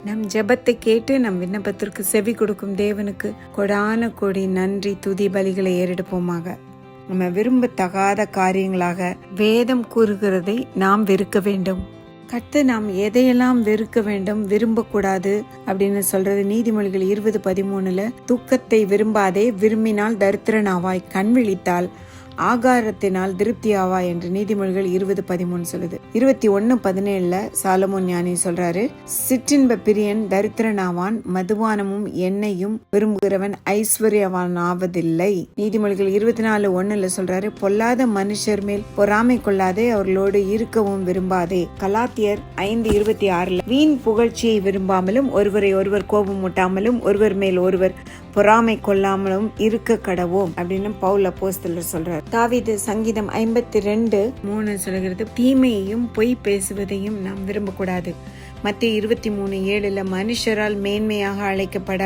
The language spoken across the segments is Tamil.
நம் ஜெபத்தை கேட்டு நம் விண்ணப்பத்திற்கு செவி கொடுக்கும் தேவனுக்கு கொடான கொடி நன்றி துதி பலிகளை ஏறெடுப்போமாக. நம்ம விரும்பத்தகாத காரியங்களாக வேதம் கூறுகிறதை நாம் வெறுக்க வேண்டும். நாம் எதையெல்லாம் வெறுக்க வேண்டும், விரும்பக்கூடாது அப்படின்னு சொல்றது நீதிமொழிகள் 20:13. துக்கத்தை விரும்பாதே, விரும்பினால் தரித்திரனாவாய், கண் விழித்தால் ஆகாரத்தினால் திருப்தி ஆவா என்று நீதிமொழிகள் 20:13 சொல்லுது. 21:17 சாலமோன் ஞானி சொல்றாரு, சிற்றின்ப பிரியன் தரித்திரனாவான், மதுபானமும் எண்ணெயும் விரும்புகிறவன் ஐஸ்வர்யவான் ஆவதில்லை. நீதிமொழிகள் 24:1 சொல்றாரு, பொல்லாத மனுஷர் மேல் பொறாமை கொள்ளாதே, அவர்களோடு இருக்கவும் விரும்பாதே. கலாத்தியர் 5:26 வீண் புகழ்ச்சியை விரும்பாமலும் ஒருவரை ஒருவர் கோபம் மூட்டாமலும் ஒருவர் மேல் ஒருவர் பொறாமை கொள்ளாமலும் இருக்க கடவோம் அப்படின்னு பவுல் அப்போஸ்தலர் சொல்றார். தாவீது சங்கீதம் 52:3 சொல்கிறது, தீமையையும் பொய் பேசுவதையும் நாம் விரும்பக்கூடாது. மத்தேயு 23:7 மனுஷரால் மேன்மையாக அழைக்கப்பட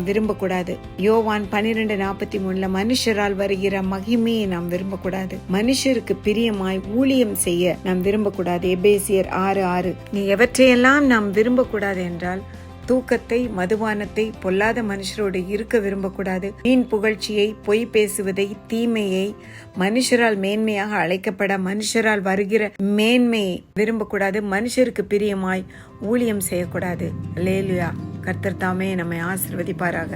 விரும்பக்கூடாது. யோவான் 12:43 மனுஷரால் வருகிற மகிமையை நாம் விரும்பக்கூடாது. மனுஷருக்கு பிரியமாய் ஊழியம் செய்ய நாம் விரும்பக்கூடாது. எபேசியர் 6:6 நீ எவற்றையெல்லாம் நாம் விரும்பக்கூடாது என்றால் தூக்கத்தை, மதுபானத்தை, பொல்லாத மனுஷரோடு இருக்க விரும்பக்கூடாது. வீண் புகழ்ச்சியை, பொய் பேசுவதை, தீமையை, மனுஷரால் மேன்மையாக அழைக்கப்பட மனுஷரால் வருகிற மேன்மையை விரும்பக்கூடாது. மனுஷருக்கு பிரியமாய் ஊழியம் செய்யக்கூடாது. அல்லேலூயா. கர்த்தர் தாமே நம்மை ஆசீர்வதிப்பாராக.